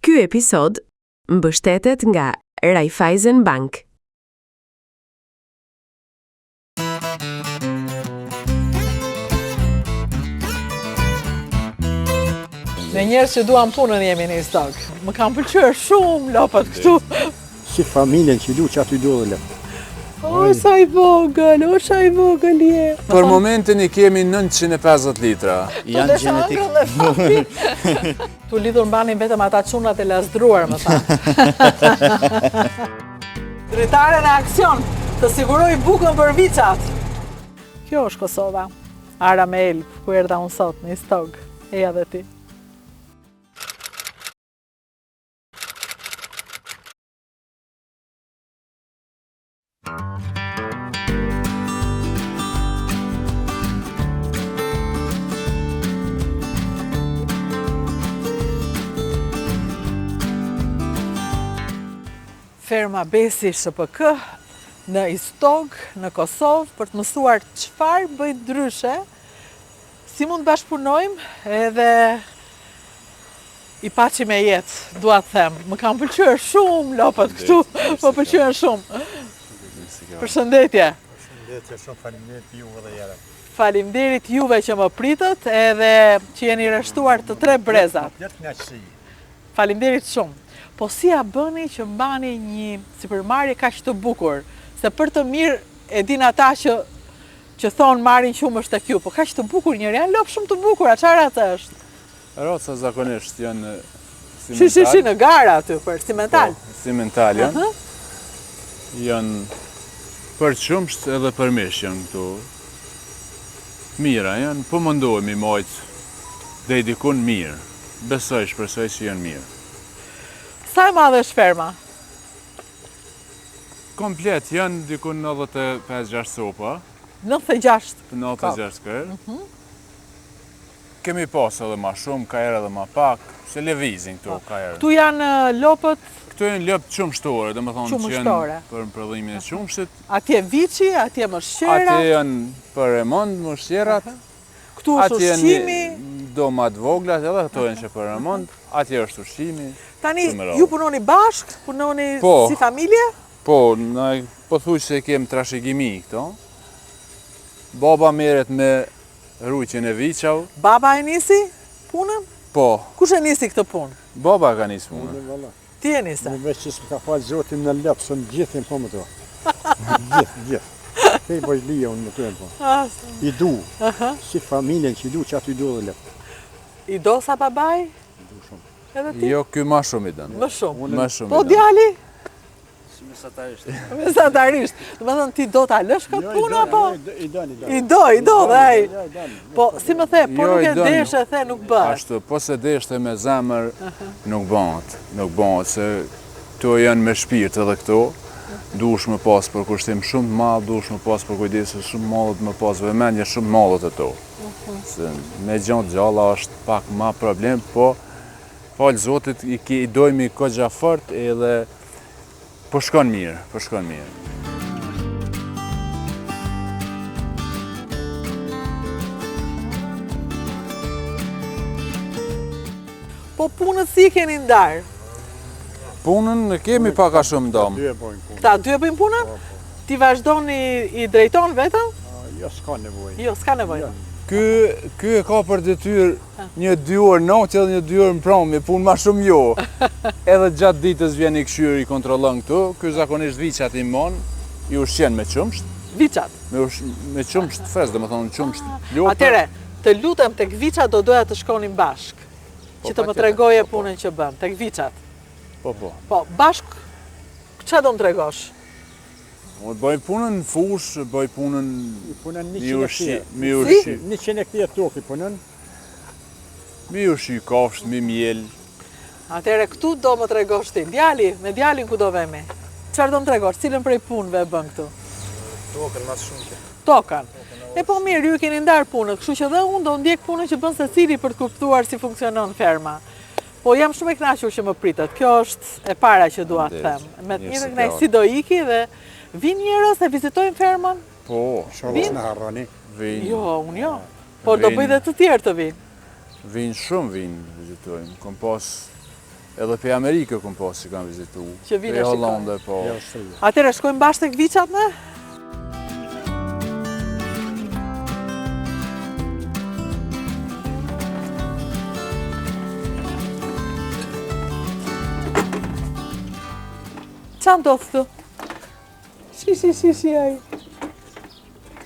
Ky episod mbështetet nga Raiffeisen Bank. Me njerës që duan punën jemi në stog. Më kam pëlqyer shumë lopët këtu. Si familjen që du që aty do dhe lëpë. O, sa i vogël, je. Për momentin i kemi 950 litra. Janë genetik. Tu lidhur mbanin vetëm ata çunat e lasdruar, më thanë. Dritare në aksion, të siguroj bukën për viçat. Kjo është Kosova. Ara me Elb, ku erdha unë sot në stog. Eja dhe ti. Ferma Besi SHPK në Istog, në Kosovë, për të mësuar çfarë bëjnë ndryshe, si mund bashkëpunojmë edhe i paçi me jetë, dua të them. Më kam pëlqyer shumë lopët këtu, më pëlqyen shumë. Përshëndetje. Përshëndetje, shumë faleminderit juve dhe jere. Faleminderit juve që më pritët edhe që jeni rreshtuar të 3 brezat. Komplet knaqësi. Faleminderit shumë. Po si a bëni që mbani një sipërmarrje kaq të bukur? Se për të mirë e din ata që thonë marrin qumësht tek ju, po kaq të bukur njëri, janë lopë shumë të bukura, çfarë atë është? Roca zakonisht janë cimental. Shi në gara aty për cimental. Po, cimental janë. Janë për qumsht edhe për mish janë këtu. Mira janë, po mundohemi majtë dhe i dikun mirë. Besoj, shpresoj që janë mirë. Sa e madhe është ferma? Komplet janë dikun 95-6 sopa. 96. 96 kërë. Kemi pas edhe ma shumë, ka erë edhe ma pak, se levizin këtu ka erë. Këtu janë lopët? Këtu janë lopë qumshtore, dhe më thonë që janë për prodhimin e qumshtit. Atje viçi, atje mëshqerat? Atje janë për remont, mëshqerat. Këtu është ushqimi? Domat voglat, edhe këto janë që për remont. Atje është ushqimi. Tani, ju punoni bashk? Punoni si familje? Po, po thuj se kem trashëgimi këto. Baba merret me rujtjen e viçav. Baba e nisi punën? Po. Kush e nisi këtë punë? Baba ka nis punën. Ti e nisi? Më veç që s'më ka falë zotin në lepë, së në gjithin po më të. Gjithë. Kej bojlija unë më të e po. I du, si familjen që i du që aty do dhe lepë. I do sa babaj? I du shumë. Edhe ti? Jo, ky ma shumë i dënë. Më shumë? Më shumë Po i dënë. djali? Mesatarisht. Mesatarisht. Do të thënë ti do ta lësh këtë punë apo? I doni. I do, dhej. Po, si më the, po nuk e desh e the nuk bëhet. Ashtu, po se deshte me zemër, nuk bëhet. Nuk bëhet, se këto janë me shpirt edhe këto. Duhesh me pas për kushtim shumë të madh, duhesh me pas për kujdesë shumë madhe, me pas vëmendje shumë madhe të to. Se me gjatë gjalla është pak ma problem, po falë Zotit i dojmë i kogja fort edhe po shkon mirë, po shkon mirë. Po punët si keni ndarë? Punën kemi paka shumë dom. Dy e bojnë punë. Këta dy e bëjnë punën? Ti vazhdoni i drejton vetëm? Jo, s'ka nevojë. Jo, s'ka nevojë. Ky e ka për detyrë një 2 orë natë edhe një 2 orë në pranë, punë ma shumë jo. Edhe gjatë ditës vjen i këshyri i kontrollon këtu, ky zakonisht viçat i mon, i ushqen me qumsht. Viçat? Me qumsht fresh, domethënë qumsht lopë. Atëre, të lutem tek viçat do doja të shkonim bashk. Që të më tregoje punën që bën, tek viçat. Po. Po, bashk, ç'a do më tregosh? Unë bëj punën në fush, bëj punën Punën mi 100 ushqy. 100 hektarë toki punën. Mi ushqy kafsht, mi mjel. Atëre, këtu do më tregosh ti. Djali, me djalin ku do vemi? Çfarë do më tregosh? Cilën prej punëve e bën këtu? Tokën mas shumë. Tokan. E po mirë, ju keni ndarë punët, kështu që dhe unë do ndjek punën që bën secili për të kuptuar si funksionon ferma. Po jam shumë e kënaqur që më pritët. Kjo është e para që dua të them. Me të njëjtën kënaqësi do iki dhe vinë njerëz e vizitojnë fermën? Po. Shoqës në harroni. Vinë. Jo, unë jo. Por do bëj dhe të tjerë të vinë. Vinë shumë vinë vizitojnë. Kom pas Edhe pe Amerikë kom pas që kam vizitu. Që vine Pe shikoj. Hollande, po. Atëre shkojmë bashkë tek Viçat ne? Qa ndodhë këtu? Shi, aj.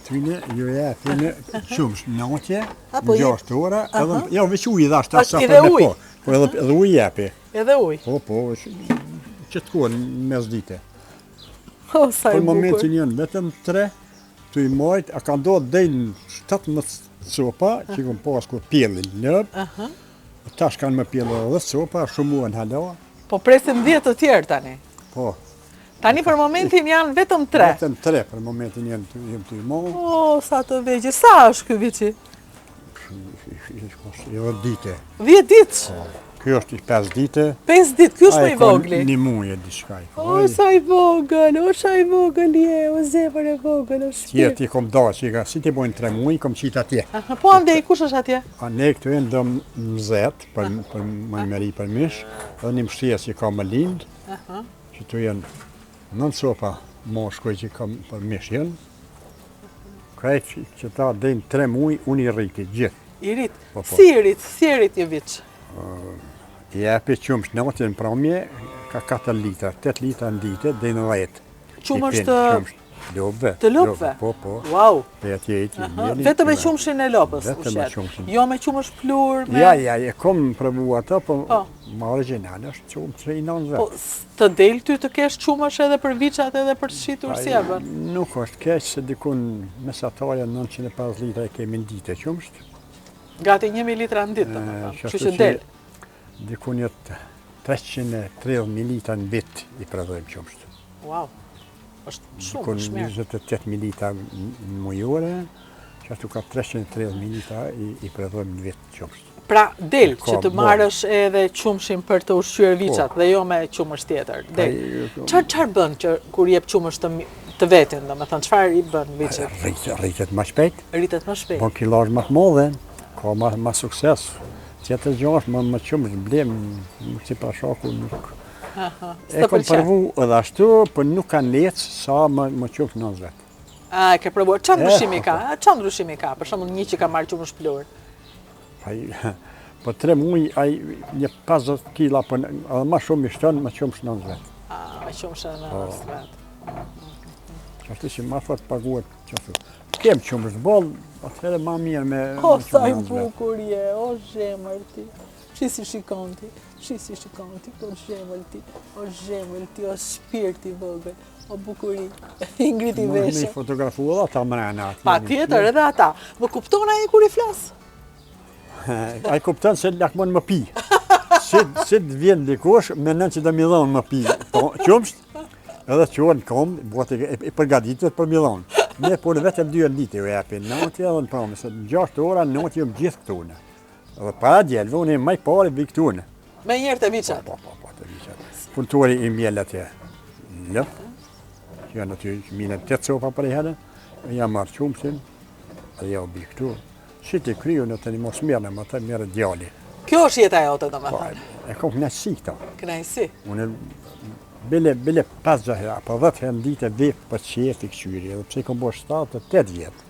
Tyne, ju japin qumsh natje, Apo 6 ora, edhe jo veç ujë dhash ta sa Edhe ujë? Po edhe ujë japi. Edhe uj. Po, që të kohën mes dite. O, sa i Për bukur. momentin janë vetëm 3, tu i majt, a ka ndodhë dejnë 17 copa, që kom pas kur pjellin lëp, tash kanë më pjellë edhe copa, shumuan hala, Po presim 10 të tjerë tani. po, Tani për momentin janë vetëm 3. vetëm 3 për momentin janë të i majt, O, sa të vegjë. Sa është ky Viçi? edhe dite. 10 ditë. Kjo është i 5 dite, 5 ditë. Ky është më i vogli. Një muje diçka i O, sa i vogël. O, sa i vogël je. O, zemër e vogël. O, shpirt. Tjerë ti kom da, që i ka si ti bojnë 3 muaj, kom qita atje. Aha, po andej, kush është atje? A ne këtu e ndëm mzet, për më meri për mish, edhe një mështia që ka më lind, që tu janë 9 copa moshkoj që kam për mish janë. Krejt që ta dejnë 3 muaj, unë i rriti gjithë. I rrit. Po, po. Si i rrit je Viç? I epi qumsh natën pramje, ka 4 litra, 8 litra në dite, dejnë 10. Qumë I është pin qumsh lopëve. të lopëve? Po. Wow. Pe atje i mjeni. Vetëm me qumshin e lopës. Vetëm me ushet. qumshin. Jo me qumësh plur, me... Ja, e kom provu ato, po Po. më original është qumë që i nënë Po, të del ty të kesh qumësh edhe për Viçat edhe për të shitur si e bën? Nuk është keq se dikun mesatarja 950 litra e kemi në dite qumsht. Gati 1000 litra në ditë, domethënë. Kështu që del. Dikun jetë 330 mililitra në vit i prodhojmë qumsht. Wow. Është shumë Dikun shmerë. 28 mililitra në mujore, që ashtu ka 330 mililitra i prodhojmë në vit qumsht. Pra, del Ka që të bon. marrësh edhe qumshin për të ushqyer Viçat dhe jo me qumësh tjetër. Del. Çfarë bën që kur jep qumësh të vetin, domethënë çfarë i bën Viçit? Rritet më shpejt, Rritet më shpejt. bon kilazh më të modhe, ka më sukses. Tjetër gjash më qumësh blem, si pa shaku nuk. E S'të kom pëlqen. përvu edhe ashtu, për nuk kanë lecë sa më qumësh në zvet. A, e ke provuar. Çfarë ndryshimi ka? Çfarë ndryshimi ka? Për shembull, një që ka marrë qumësh plur. Po 3 muaj, ai një 50 kila, edhe ma shumë i shtonë më qumësh në zvet. A, me qumësh në vet. Qashtu që ma thot paguat qashtu. Kem qumësh boll, atëherë ma mirë me O, sa i qumësh në zvet. bukur je, o zemër ti. Si shikon ti, o zemër ti, o shpirt i vogël, o bukuri, i ngriti Me veshë. fotografu edhe ata mrena. Pa tjetër edhe ata. Më kupton ai kur i flas? Ai kupton se lakmon më pi. Si të vjen dikush, menon që do mi dhon më pi. Po, qumsht, edhe qohen kom, bote i përgatitet për mi dhon. Ne po në vetëm 2 ditë u japin, natë edhe në pramë, se 6 ora natë jam gjithë këtu në. Edhe para djelve, unë më i parë vi këtu në. Me njerë të Viçat. Po, të viqet. Punëtori i mjell atje. Lëp, që janë aty mine 8 copa për i herë, jam marrë qumshin, edhe ja u bi këtu. Si ti kryu në të një mos mirë, më të mirë djali. Kjo është jeta jote Po, domethënë. e kom knaqësi këta. Kënaqësi. Unë bile 5 herë, apo 10 herë në ditë vip për qefi këqyri, edhe pse kom bo 7-8 vjetë.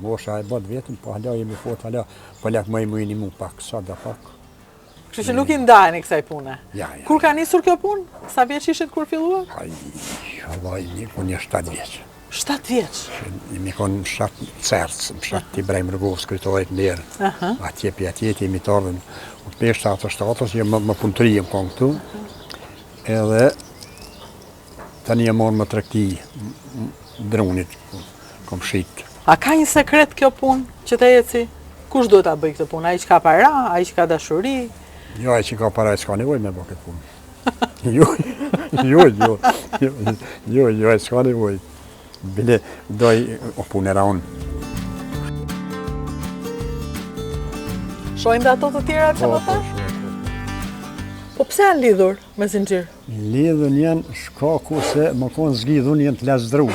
Mosha e bot vetën, po hala jemi fort, hala, po lak më i mujni mu pak, sa da pak. Kështu që nuk i ndajeni kësaj pune. Ja. Kur ka nisur kjo punë? Sa vjeç ishit kur filluar? Ai, Allah, unë një 7 vjeç. 7 vjeç. Imi konë në shatë Cerc, në shatë Ibrahim Rëgovës, krytorit në derë. Atje për atje të jemi të ardhen. U të peshtë ato shtatës, jem më punëtëri jem konë këtu. Edhe tani jem morë më trekti dronit, kom shqitë. A ka një sekret kjo punë që të eci? Kush duhet ta bëj këtë punë? Ai që ka para, ai që ka dashuri? Jo, ai që ka para e s'ka nevoj me bë këtë punë. Jo, ai s'ka nevoj. Bile doj o punera unë. Shojmë dhe ato të tjera që më thash? Po pse janë lidhur me zinxhir? Lidhën janë shkaku se më konë zgjidhun janë të lazdru.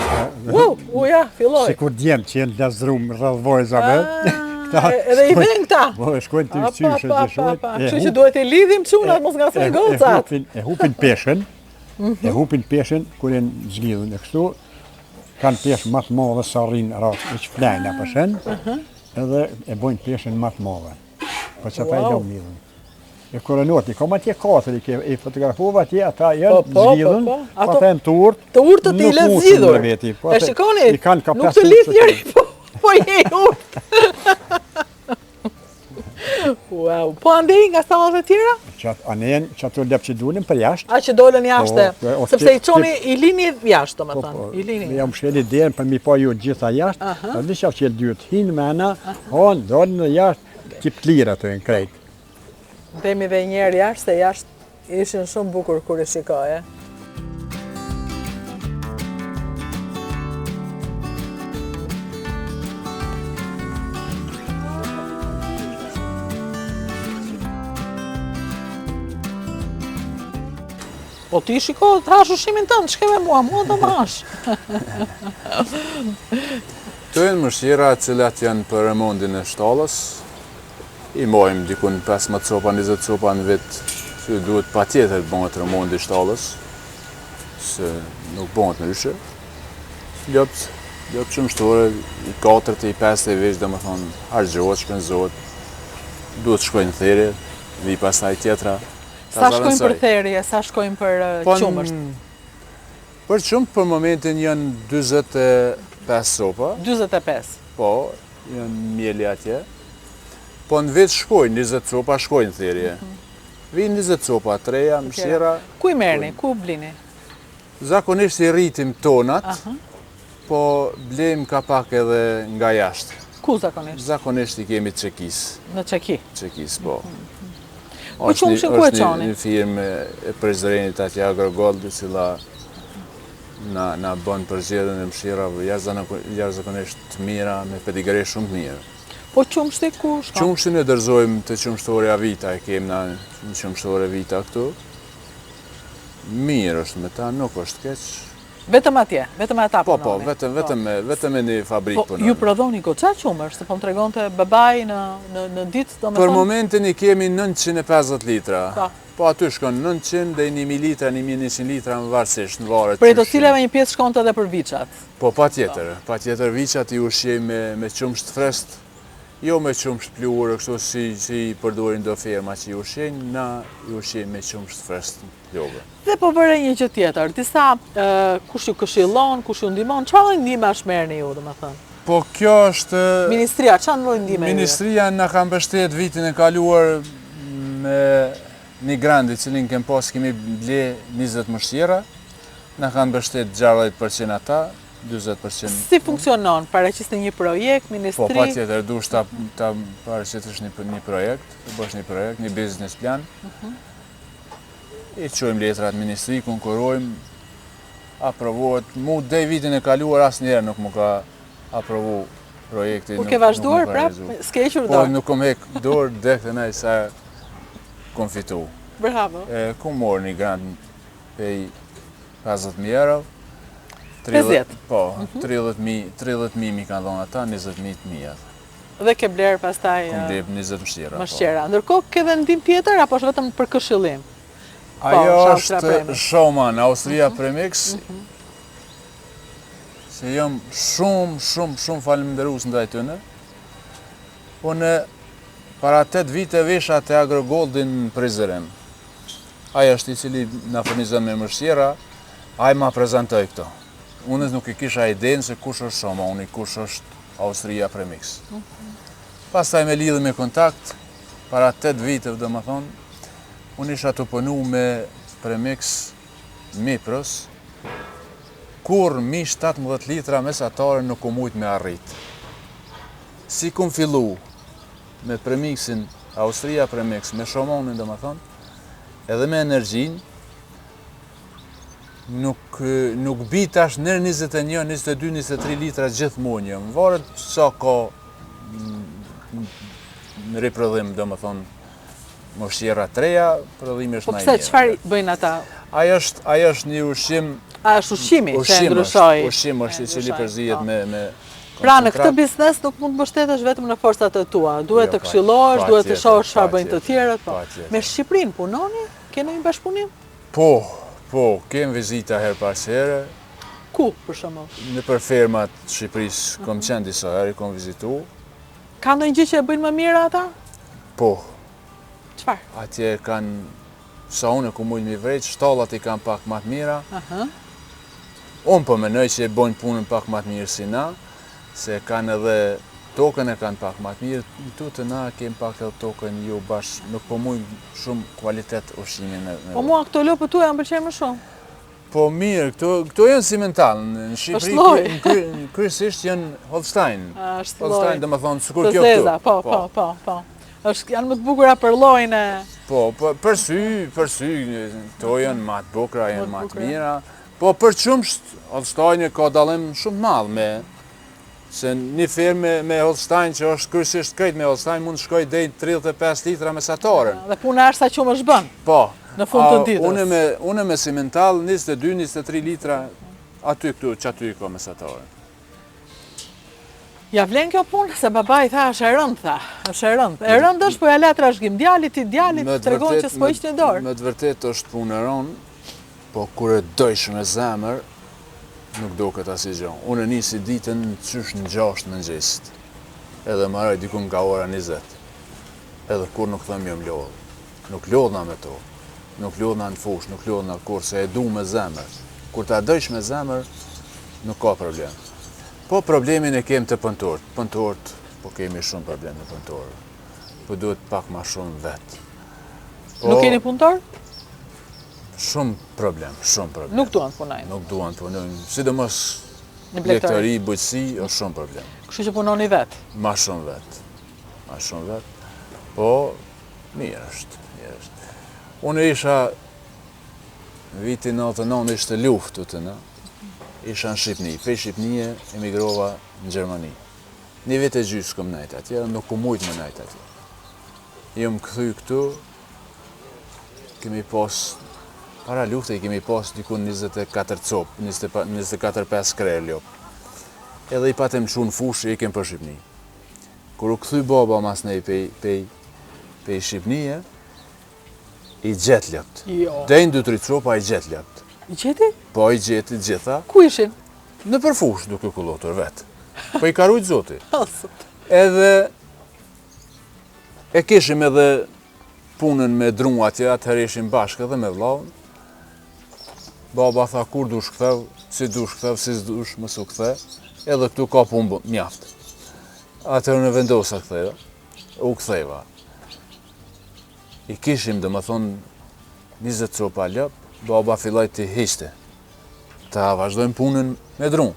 Wow, uja, filloj. Si kur djemë që janë lazdru më rrëdh vojzave. Edhe i vjen këta. Po, shkojnë të qyshe që shojnë. Kështu që duhet e lidhim çunat mos ngacmojnë gocat. E hupin peshën, kur e zgjidhën e kështu, kanë peshë më të madhe sa rrinë rast, që flajna përshën, edhe e bojnë peshën më të madhe. Po që ata i do lidhën. E koronoti, kom atje katër, i fotografova atje, ata janë zgjidhën, ata janë të urtë. Të urtët i lë zgjidhur. E shikoni, nuk të lidh njëri, po je urtë. Wow, po andej nga stallat e tjera? Anen që ato lep që dunim për jashtë. A që dolën jashtë, sepse i çoni i lini jashtë, domethënë. I lini. Jam sheli derën për mi pa ju gjitha jashtë, a di që qelë dyrt hinë me ana, dolën në jashtë, kip të lirë ato e në krejtë. Dhemi dhe njerë jashtë, se jashtë ishin shumë bukur kur e shikoje. Po ti shiko, të hash ushimin tënë, shkeve mua të më hash. Të janë mëshira cilat janë për remondin e shtallës. I mojmë dikun 15 copa, 20 copa në vit, që duhet pa tjetër bëhet remondi shtallës, se nuk bëhet në ryshe. Ljopë që mështore, i 4, i 5 e veç, dhe më thonë, hargjohet, shpenzohet, duhet shkojnë theri, vi pasaj tjetra. Sa shkojnë për theri, sa shkojnë për qumësht? Për qumë për momentin janë 25 copa. 25? Po, janë mjeli atje. Po në vetë shkojnë, 20 copa shkojnë thirje. Vinë 20 copa, treja, mëshira. Ku i merni, ku blini? Zakonisht i rritim tonat, po blejmë ka pak edhe nga jashtë. Ku zakonisht? Zakonisht i kemi Çekis. Në Çeki? Çekis, po. Po qumshin ku e qani? Është një firmë e prezrenit atje Agrogoldi, cila na bën përzgjedhjen e mëshirave jashtëzakonisht të mira, me pedigre shumë të mirë. Po qumshti ku shkon? Qumshtin e dërzojmë të qumshtoria Vita, e kemi në qumshtore Vita këtu. Mirë është me ta, nuk është keq. Vetëm atje, vetëm ata Po, punoni? vetëm e një fabrikë punoni. Po, ju prodhoni goca qumësh, se po më tregonte babaj në ditë, do me thonë? Për momentin i kemi 950 litra. Po aty shkon 900 dhe 1000 litra, 1100 litra në varësisht, në varet. Për e të cilave një pjesë shkonte edhe për viçat? Po, pa tjetër viçat i ushqej me qumsht frest, jo me qumsht pluhur, kështu si i përdorin do firma që i ushqejnë, na i ushqejmë me qumsht frest plogë. Dhe po bëre një gjë tjetër, disa kush ju këshillon, kush ju ndihmon, çfarë ndihmë është merrni ju, domethënë? Po kjo është Ministria, çfarë lloj ndihme? Ministria na ka mbështet vitin e kaluar me një grant i cilin kemi ble 20 mëshira, na kanë mbështet 60% ata, 40%. Si funksionon? Paraqisni një projekt, ministri? Po, patjetër, duhet ta paraqitesh një projekt, të bësh një projekt, një business plan. I qojmë letrat ministri, konkurojmë, aprovohet. Mu dhe vitin e kaluar asnjëherë nuk më ka aprovu projekti. Kur ke vazhduar prap, s'ke hequr dorë? Po, nuk kom hek dorë, dek të nej sa kom fitu. Bravo. Kom morë një grant pej 50.000 euro. 50? Po, 30.000 mi kanë dhonë ata, 20.000 të mija. Dhe ke blerë pastaj... Kom blerë 20 mështira. Mështira. Ndërkohë ke dhe ndim tjetër, apo është vetëm për këshillim? Ajo është Schaumann, Austria Premix. Se jam shumë falenderus ndaj tyre. Unë para 8 vite vesha te Agrogoldin në Prizren. Aja është i cili na furnizon me mëshira, ai ma prezantoi këto. Unë nuk i kisha idenë se kush është Schaumann, kush është Austria Premix. Pastaj me lidhë me kontakt, para 8 vite, do më thonë, unë isha të punu me Premix Mipros, kur mi 17 litra mesatare nuk u mujt me arrit. Si kum fillu me Premixin, Austria Premix, me Schaumannin, do më thonë, edhe me energjin, nuk bitash nër 21, 22, 23 litra gjithmonë. Më varet sa ka në riprodhim, do më thonë, mëshira treja, prodhimi është më i mirë. Po pse, çfarë bëjnë ata? Ajo është një ushqim. A është ushqimi që ndryshoi? Ushqim është i cili përzihet me Pra në këtë biznes nuk mund të mbështetesh vetëm në forcat e tua, duhet të këshillohesh, duhet të shohësh çfarë bëjnë të tjerët. Me Shqipërinë punoni? Keni një bashkëpunim? Po, kem vizita her pas here. Ku, për shembull? Nëpër fermat të Shqipërisë kam qenë disa herë, kam vizituar. Ka ndonjë gjë që e bëjnë më mirë ata? Po. Çfarë? Atje kanë, sa unë ku mujtë mi vrejt, shtallat i kanë pak më të mira. Unë po mendoj që e bojnë punën pak më të mirë si na, se kanë edhe tokën e kanë pak më të mirë, tu të na kem pak edhe tokën ju bashkë, nuk po mujnë shumë kualitet ushqimin. Po mua këto lopët tuaja më pëlqejnë më shumë. Po mirë, këto janë simental, në Shqipëri kryesisht janë Holstein. Holstein, domethënë sikur kjo këtu. Po. Janë më të bukura për llojin e. Po, për sy, këto janë më të bukura, janë më të mira. Po për qumsht, Holstein ka dallim shumë të madh me se një fermë me Holstein që është kryesisht krejt me Holstein mund të shkojë deri 35 litra mesatare. Dhe puna është sa qumësh bën. Po. Në fund të ditës. Unë me simental 22-23 litra aty ka mesatare. Ja vlen kjo punë se babai tha është e rëndë, tha. Është e rëndë. E rëndë është po ja le trashëgim djalit tregon që s'po hiq në dorë. Me të vërtetë është punë e rëndë, po kur e dojsh me zemër nuk duket asgjë. Unë nisi ditën qysh në 6 mëngjesit. Edhe marraj diku nga ora 20. Edhe kur nuk them jo më lodh. Nuk lodhna me to. Nuk lodhna në fush, nuk lodhna kur se e du me zemër. Kur ta dojsh me zemër, nuk ka problem. Po problemin e kem të punëtorët. Punëtorët, po kemi shumë problem me punëtorët. Po duhet pak ma shumë vetë. Nuk keni punëtor? Shumë problem. Nuk duan të punojnë? Nuk duan të punojnë. Sidomos lektori, bujqësi, është shumë problem. Kështu që punoni vetë? Ma shumë vetë. Po, mirë është. Unë isha, vitin 99 ishte luftë të në, isha në Shqipni. Prej Shqipnije emigrova në Gjermani. Një vit e gjysë kom najtë atje, nuk ku mujtë me najtë atje. Jëm këthy këtu, kemi pas, para luftë i kemi pas dikun 24 copë, 24-5 krejë ljopë. Edhe i patem që në fushë i kem për Shqipni. Kur u këthy baba mas nej pej Shqipnije, i gjetë ljopt. Dejnë 2-3 copa i gjetë ljopt. I gjeti? Po i gjeti gjitha. Ku ishin? Në përfush duke kullotur vetë. Po i karujt zoti. Edhe e kishim edhe punën me dru atje, atëherë ishim bashkë edhe me vllaun. Baba tha kur dush kthev, si s'dush, mos u kthe. Edhe këtu ka punë mjaft. Atëherë në vendosa ktheva. U ktheva. I kishim dhe më thonë 20 copa ljop, baba filloj të hiqte. Ta vazhdojmë punën me drum.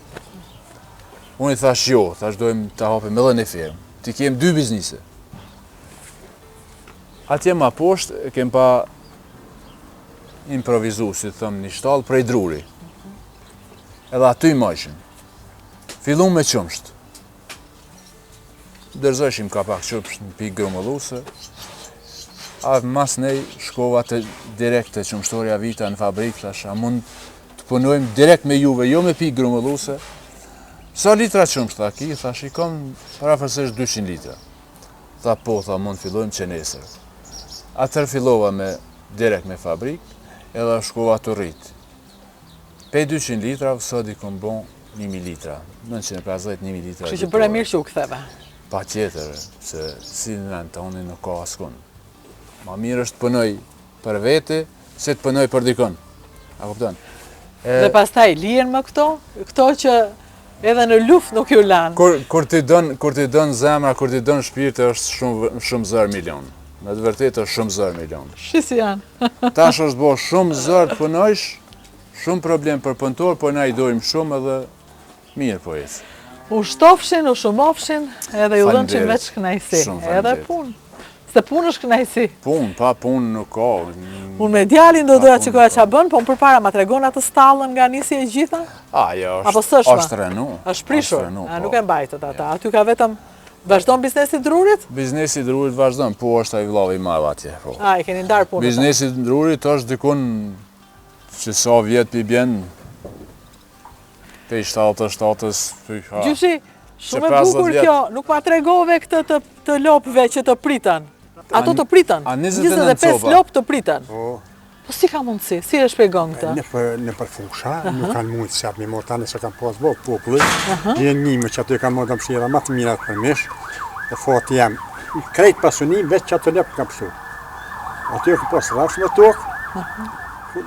Unë i thash jo, vazhdojmë të hapim edhe një firmë. Ti kem 2 biznise. Atje ma poshtë kem pa improvizu, si të thëmë, një shtallë prej druri. Edhe aty i majshim. Fillu me qumsht. Dërzojshim ka pak qumsht në pikë grumëlluse. A mas nej shkova të direkt të qumshtoria vita në fabrikë, thasha, mund të punojmë direkt me juve, jo me pikë grumëlluse. Sa litra qumsht, tha ki, thash, i kam parafërsisht 200 litra. Tha po, tha, mund fillojmë që nesër. Atër fillova direkt me fabrikë, edhe shkova të rritë. Pej 200 litra, sot i kom bon 1000 litra, 950-1000 litra. Kështu që bërë mirë që u ktheve? Pa tjetër, se si në Antoni nuk ka askun. Ma mirë është punoj për vete, se të punoj për dikon. A kupton? Dhe pastaj lihen më këto që edhe në luftë nuk ju lanë. Kur ti don zemra, kur ti don shpirti është shumë zër milion. Me të vërtetë është shumë zër milion. Si janë. Tash është bo shumë zër të punojsh, shumë problem për punëtor, po na i dojmë shumë edhe mirë po ecë. U shtofshin, u shumofshin, edhe ju dhënë veç kënaqësi. Edhe punë. Se punë është kënaqësi. Punë, pa punë nuk ka. Unë me djalin do doja çikoja ç'a bën, po më përpara ma tregon atë stallën nga nisi e gjitha? Jo, është renu. Është prishur. Nuk e mbajtët ata. Aty ka vetëm vazhdon biznesi drurit? Biznesi drurit vazhdon, po është ai vllavi i madh atje. I keni ndarë punën. Biznesi drurit është dikun që sa vjet pi bjen. Pe 7-7-s. Gjyshi, Shumë e bukur kjo, nuk ma tregove këtë të lopëve që të pritën. Ato të pritën, 25 lopë të pritën. Po si ka mundësi, si e shpjegon këtë? Në për fusha, nuk kanë mundë se apë një morë tani se kanë pas bëllë popullit. Një njime që aty kanë morë dëmshira më të mirat për mish, e fati jam krejt pasunim, veç që atë lepë kam pësu. Aty e ku pas rafsh me tokë,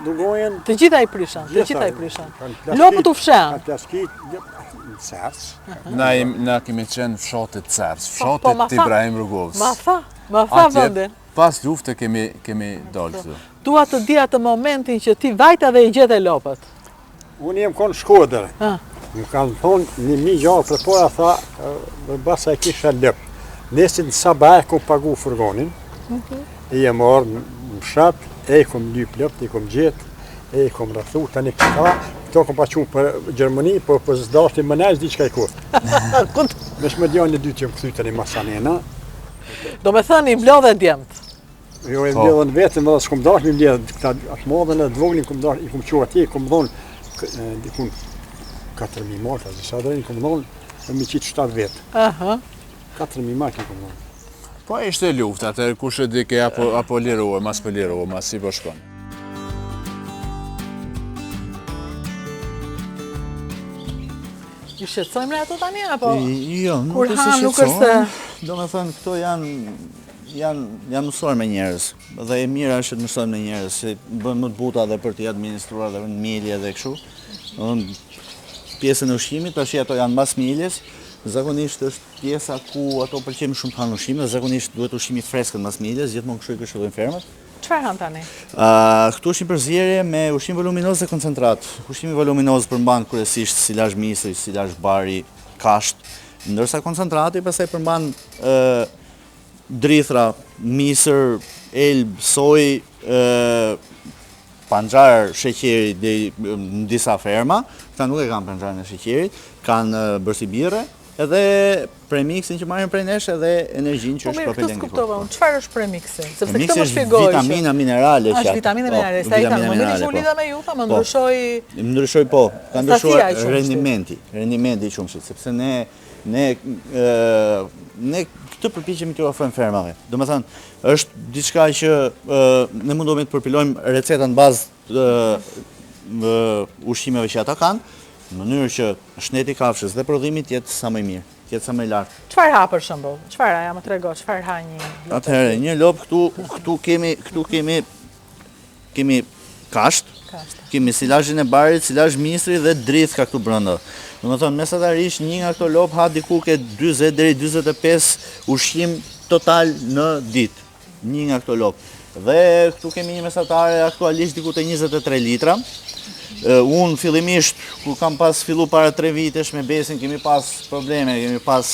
dugojen... Të gjitha i prishën, të gjitha i prishën. Lopët u fshenë. Kanë plaskit, në cers. Na kemi qenë fshatit cers, fshatit Ibrahim Rrugovës. Ma tha vëndin. Pas lufte kemi dalë këtu. Dua të di atë momentin që ti vajta dhe i gjete lopët. Unë jem konë Shkodër. Më kanë thonë një mi gjallë për pora, tha, basa e kisha lëpë. Nesin sabah e kom pagu furgonin, e jem orë në shatë, e i kom lyp lëpët, e i kom gjetë, e i kom rëthu, tani këta, këto kom paqunë për Gjermani, po për zdashti më nejës di qka i kur. Me shmëdjanë në dytë jem këthy të një masanena. Do me thënë i mblodhe djemët. Jo, e mbledhen vetëm, dhe s'kom dash me mbledhen, këta atë madhen e dvoglin kom dash, i kom qo atje, i kom dhonë, dikun 4.000 marka, disa dojnë, i kom dhonë, e mi qitë 7 vetë. 4.000 marka i kom dhonë. Po ishte luft, atër kush e dike apo lirohe, mas për lirohe, mas si po shkon. Ju shqetësojmë në ato tani, apo? Jo, kur han nuk është... Do me thënë, këto janë mësuar me njerëz. Dhe e mira është të mësojmë me njerëz, që bënë më të buta dhe për t'i administruar dhe në milje dhe këshu. Pjesën e ushqimit, tash ato janë mas miljes, zakonisht është pjesa ku ato pëlqejmë shumë të hanë ushqime, dhe zakonisht duhet ushqimi freskët mas miljes, gjithmonë këshu i këshillojnë fermat. Çfarë han tani? Këtu ushqim për zjerje me ushqim voluminoz dhe koncentrat. Ushqimi voluminoz përmban kryesisht silazh misri, silazh bari, kasht, ndërsa koncentrati pastaj përmban drithra, misër, elb, soj, panxar, sheqeri në disa ferma. Këta nuk e kanë panxarin e sheqerit, kanë bërsi birre, edhe premiksin që marrin prej nesh edhe energjinë që është propelen këtu. Kuptova unë, çfarë është premiksi? Sepse premiksi këtë më shpjegoj. Është vitamina minerale që. Është vitamina minerale. Sa i thanë, më nishu lidha me ju, tha, më ndryshoi. Më ndryshoi po, ka ndryshuar rendimenti i qumshit, sepse ne këtë përpiqemi t'ju ofrojmë fermave. Domethënë, është diçka që ne mundohemi të përpilojmë receta në bazë të ushqimeve që ata kanë, në mënyrë që shneti i kafshës dhe prodhimit jetë sa më i mirë, jetë sa më i lartë. Çfarë ha për shembull? Çfarë ja më trego, çfarë ha një? Atëherë, një lop këtu kemi kasht, kemi silazhin e barit, silazh misri dhe drith ka këtu brenda. Domethënë, mesatarisht një nga këto lop ha diku ke 40 deri 45 ushqim total në ditë. Një nga këto lop. Dhe këtu kemi një mesatare aktualisht diku te 23 litra. Unë fillimisht, kur kam pas fillu para 3 vitesh me besin, kemi pas probleme, kemi pas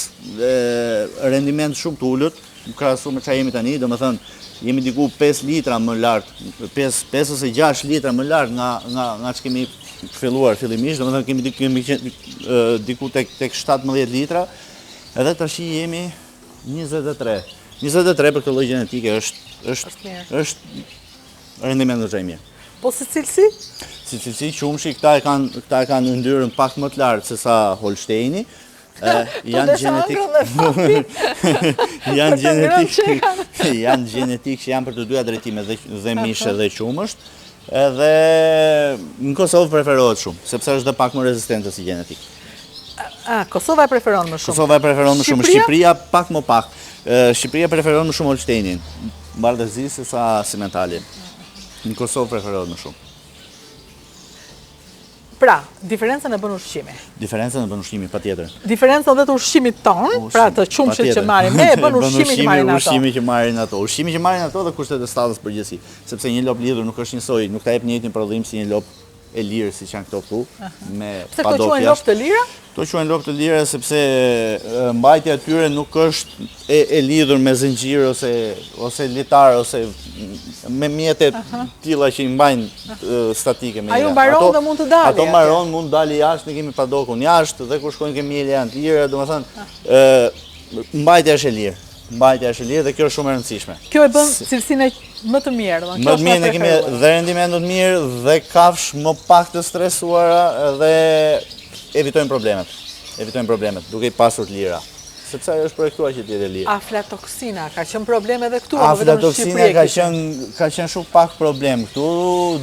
rendiment shumë t'ullët, krahasu me çfarë jemi tani, domethënë, jemi diku 5 litra më lartë, 5 ose 6 litra më lartë nga që kemi filluar fillimisht, domethënë kemi diku tek 17 litra, edhe tash jemi 23. 23 për këtë lloj gjenetike është rendiment më i mirë. Po si cilësi? Si cilësi qumshi, këta e kanë ndyrën pak më të lartë se sa Holsteini. Janë gjenetik që janë për të dyja drejtimet, dhe mishë dhe qumësht. Edhe në Kosovë preferohet shumë, sepse është dhe pak më rezistente si genetik. Kosova e preferon më shumë? Kosova e preferon më shumë, Shqipëria pak më pak. Shqipëria preferon më shumë Holsteinin, bardëzi se sa Simentalin. Në Kosovë preferohet më shumë. Pra, diferencën e bën ushqimi. Diferencën e bën ushqimi, patjetër. Diferencën dhe të ushqimit tonë, pra të qumshit që marrim ne, e bën ushqimi që marrin ato. Ushqimi që marrin ato. Ushqimi që marrin ato dhe kushtet e stadës përgjithësi. Sepse një lop lidhur nuk është njësoj, nuk ta jep një njëjtin prodhim si një lop e lirë, si që janë këto këtu, me pse këto quhen lop të lira? Këto quhen lop të lira sepse mbajtja e tyre nuk është e lidhur me zinxhir ose litar ose me mjete tilla që i mbajnë statike me. Ajo mbaron dhe mund të dalë. Ato mbaron, mund të dalë jashtë, ne kemi padokun jashtë dhe kur shkojnë ke miele janë të lira, domethënë mbajtja është e lirë. Mbajtja është e lirë dhe kjo është shumë e rëndësishme. Kjo e bën cilësinë më të mirë, më të mirë, ne kemi dhe rendiment më të mirë dhe kafsh më pak të stresuara dhe evitojmë problemet. evitojmë problemet, duke I pasur të lira. Sepse ajo është projektuar që t'jetë lirë. Aflatoksina, ka qenë probleme edhe këtu, apo vetëm në Aflatoksina Shqipëri? ka qenë shumë pak problem këtu,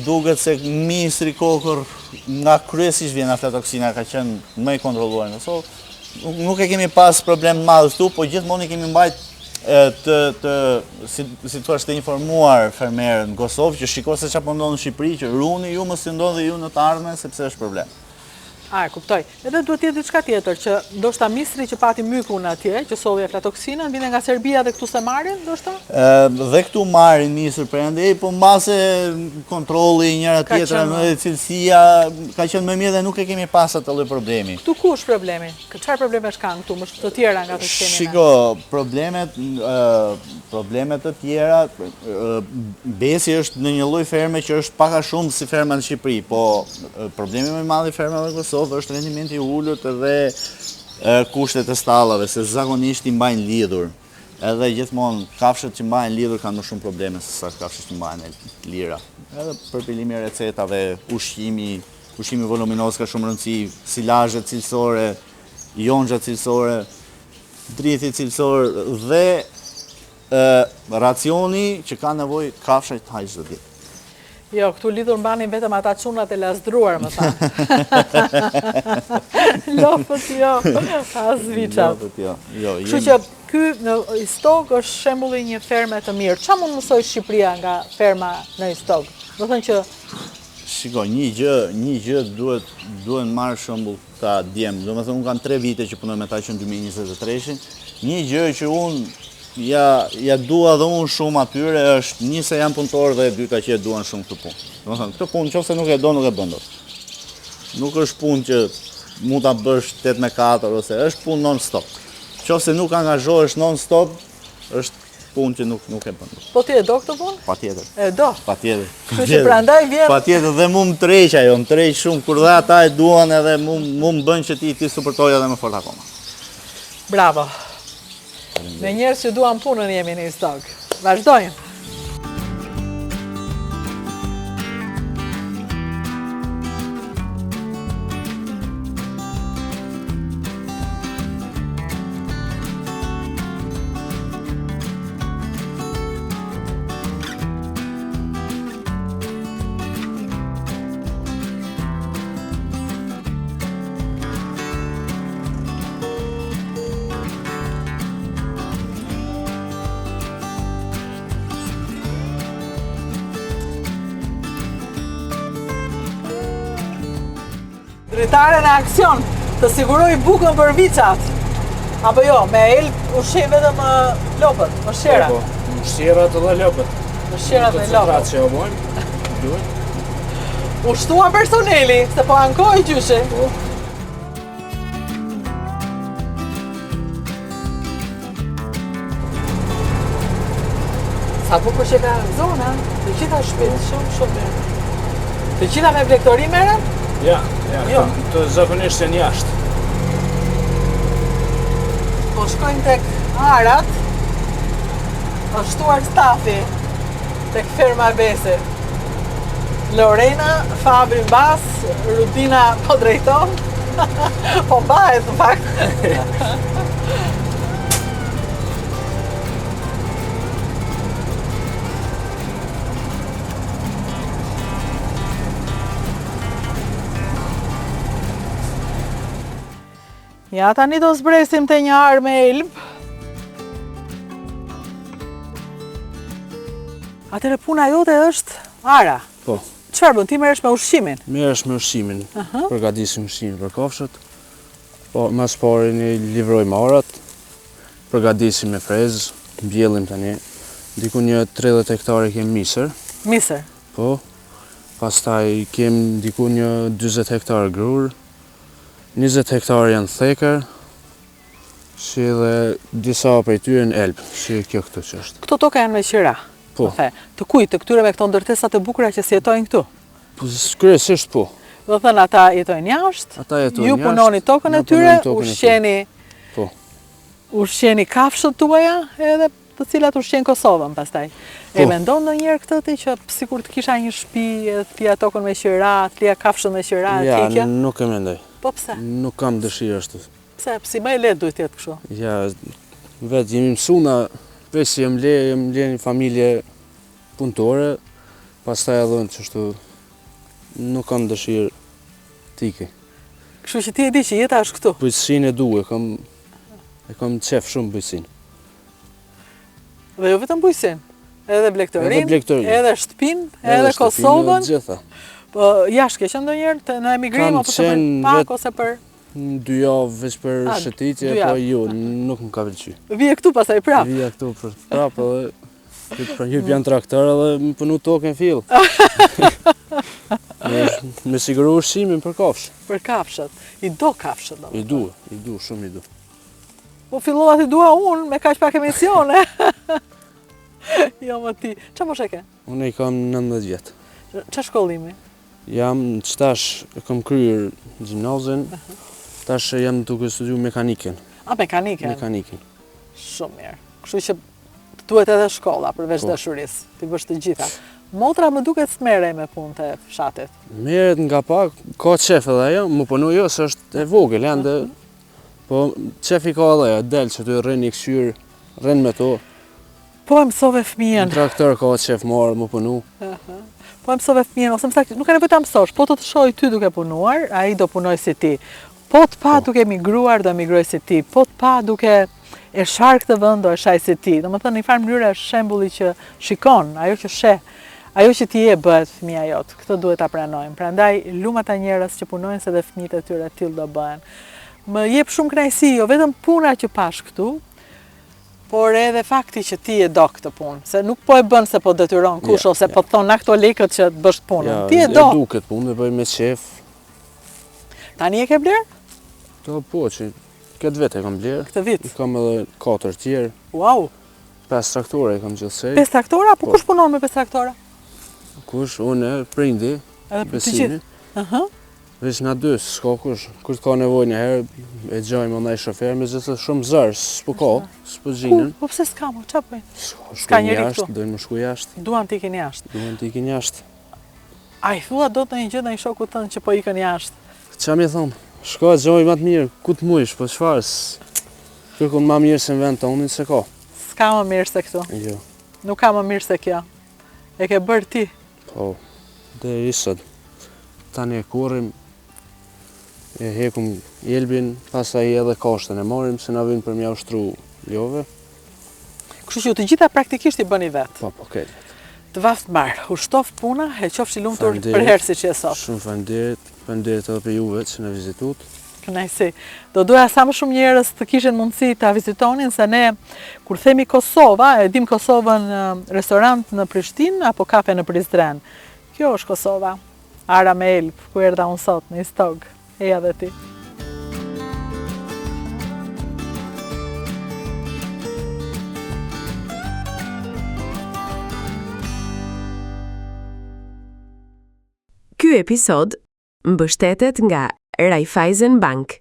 duket se ministri kokër nga kryesisht vjen aflatoksina, ka qenë më I kontrolluar në Kosovë. Nuk e kemi pas problem madh këtu, po gjithmonë I kemi mbajt si thua të informuar fermerët në Kosovë që shiko se çfarë po ndodh në Shqipëri, që runi ju mos I ndodhi ju në të ardhmen sepse është problem. E kuptoj. Edhe duhet jetë diçka tjetër, që ndoshta misri që pati mykun atje, që solli aflatoksinën, vjen nga Serbia dhe këtu se marrin, ndoshta? Dhe këtu marrin misër prandaj, po mbase kontrolli njëra tjetrën dhe cilësia ka qenë më mirë dhe nuk e kemi pas atë lloj problemi. Këtu ku është problemi? Çfarë probleme kanë këtu, më të tjera nga të kemi? Shiko, problemet të tjera, Besi është në një lloj ferme që është pak a shumë si ferma në Shqipëri, po problemi më I madh I fermave në Kosovë është rendimenti I ulët edhe kushtet e stallave, se zakonisht I mbajnë lidhur. Edhe gjithmonë kafshët që mbajnë lidhur kanë më shumë probleme se sa kafshët që mbajnë lira. Edhe përpilimi I recetave, ushqimi voluminoz ka shumë rëndësi, silazhet cilësore, jonxhat cilësore, drithi cilësor dhe racioni që ka nevojë kafsha të hajë çdo ditë. Jo, këtu lidhur mbanin vetëm ata çunat e lazdruar, më thanë. Lopët jo, as viçat. Lopët jo. Kështu që ky në Istog është shembulli I një ferme të mirë. Çfarë mund mësoj Shqipëria nga ferma në Istog? Do thënë që shiko, një gjë duhet marrë shembull ta djem. Domethënë unë kam 3 vite që punoj me ta që në 2023-shin. Një gjë që unë ja dua dhe unë shumë atyre është një se jam punëtor dhe e dyta që e duan shumë këtë punë. Domethënë këtë punë nëse nuk e do, nuk e bën dot. Nuk është punë që mund ta bësh 8-4 ose është punë non stop. Nëse nuk angazhohesh non stop, është punë që nuk e bën dot. Po ti e do këtë punë? Patjetër. E do. Patjetër. Kështu që prandaj vjen. Patjetër dhe mu më tërheq ajo, më tërheq shumë kur dhe ata e duan edhe mu më bën që ti suportoj edhe më fort akoma. Bravo. Me njerëz që duan punën jemi në Istog. Vazhdojmë. Dritare në aksion, të siguroj bukën për viçat. Apo jo, me elb ushqej vetëm lopët, mëshera. Po, mësherat dhe lopët. Mësherat dhe lopët. Që o bojnë, duhet. Ushtua personeli, se po ankoj gjyshe. Po. Sa bukur që ka zona, të gjitha shpinë shumë mirë. Të gjitha me blektori merren? Ja, Jo. të zakonisht janë jashtë. Po shkojnë tek arat, është shtuar stafi tek ferma e Besit. Lorena, Fabri mbas, Rudina po drejton, po mbahet në fakt. Ja, tani do zbresim të një arë me elb. Atëre puna jote është ara. Po. Çfarë bën? Ti merresh me ushqimin? Merresh me ushqimin, përgatisim ushqimin për kafshët. Po, mas pari ne livrojmë arat, përgatisim me frezë, mbjellim tani. Diku një 30 hektare kemi misër. Misër. Po. Pastaj kemi diku një 40 hektar grur. 20 hektar janë thekër, si dhe disa prej tyre në elb, si kjo këtu që është. Këto toka janë me qira. Po. Të kujt, të këtyre me këto ndërtesat e bukura që si jetojnë këtu? Po, kryesisht po. Do thënë ata jetojnë jashtë, Ata jetojnë ju jashtë, punoni tokën e ne tyre, punojmë tokën e tyre. Po. ushqeni kafshët tuaja edhe të cilat ushqen Kosovën pastaj. E mendon ndonjëherë këtë ti që sikur të kisha një shtëpi, të lija tokën me qira, të lija kafshën me qira, Ja, të ikja? nuk e mendoj. Po pse? Nuk kam dëshirë ashtu. Pse, si më e lehtë duhet jetë kështu? Ja, vetë jemi mësuna, veç që jem le një familje punëtore, pastaj edhe unë qështu nuk kam dëshirë tike. Kështu që ti e di që jeta është këtu. Bujqësinë e du, e kam qef shumë bujqësinë. Dhe jo vetëm bujqësinë, edhe blegëtorinë, blegëtorinë. edhe shtëpinë, edhe Kosovën. Gjitha. Po jashtë ke qenë ndonjëherë në emigrim apo për pak ose për 2 javë veç për shëtitje, po jo, nuk më ka pëlqy. Vije këtu pastaj prap. Vija këtu për prap edhe për hyp janë traktor edhe më punu tokën fill. Me siguru ushqimin për kafshë. Për kafshët. I do kafshët do. I du, shumë i du. Po fillova t'i dua unë me kaq pak emisione. Jo më ti. Qa mosh e ke? Unë i kam 19 vjetë. Qa shkollimi? Jam qëtash e kam kryer gjimnazin, tash jam duke studiu mekaniken. A, mekaniken? Mekaniken. Shumë mirë. Kështu që duhet edhe shkolla përveç dashurisë, ti bësh të gjitha. Motra më duket s'merrej me punë të fshatit. Merret nga pak, ka qef edhe ajo, më punu jo se është e vogël, ende, po qefi ka edhe ajo, del që të rrin i këshyr, rrin me to. Po e mësove fëmijën. Në traktor ka qef marë, më punu. Po e mësove fëmijën, ose më saktë, nuk e nevojë ta mësosh, po të shoj ty duke punuar, ai do punoj si ti. Po të pa duke emigruar, do emigroj si ti. Po të pa duke e shark të vend, do e shaj si ti. Domethënë në një farë mënyrë është shembulli që shikon, ajo që sheh, ajo që ti je bëhet fëmia jot. Këtë duhet ta pranojmë. Prandaj lumë ata njerëz që punojnë se dhe fëmijët e tyre tillë do bëhen. Më jep shumë kënaqësi, jo vetëm puna që pash këtu, por edhe fakti që ti e do këtë punë, se nuk po e bën se po detyron kush ose po thon na këto lekët që të bësh punën. Ti e do. Ja, e du këtë punë, e bëj me qef. Tani e ke bler? Po, që këtë vete e kam bler. Këtë vit? Kam edhe 4 tjerë. Wow! 5 traktore e kam gjithsej. 5 traktora? Po kush punon me 5 traktora? Kush, unë, prindi, Edhe për të Besimi. gjithë? Veç nga 2, s'ka kush. Kur të ka nevojë një herë, e gjajmë ndaj shofer, me gjithë shumë zërë, s'po ka, s'po gjinën. Po pse s'ka mo, qa bëjnë? S'ka njeri jashtë, këtu? dojnë më shku jashtë. Duan t'i ikin jashtë. Duhen t'i ikin jashtë. A i thua do të një gjë në një shoku tënë që po ikën jashtë? Qa mi thonë? Shka gjoj ma të mirë, ku të mujsh, po qfarë? Kërkun ma mirë se në vend të unin se ka. S'ka më mirë se këtu. Jo, Nuk ka më mirë se kjo. E ke bërë ti. po, dhe i sot. Tani e kurrim, e hekum jelbin, pastaj edhe kashtën e marim, se na vinë për mja ushtru jove. Kështu që të gjitha praktikisht i bëni vetë. Po, këtë. Të vaft marë, u shtof puna, e qofshi lumtur Faleminderit. për herë si që e sot. Shumë faleminderit edhe për juve që në vizitut. Kënaqësi. Do doja sa më shumë njerëz të kishin mundësi ta vizitonin, se ne kur themi Kosova, e dim Kosovën restorant në Prishtinë apo kafe në Prizren. Kjo është Kosova. Ara me Elb, ku erdha unë sot në Istog. Eja dhe ti. Ky episod mbështetet nga Raiffeisen Bank.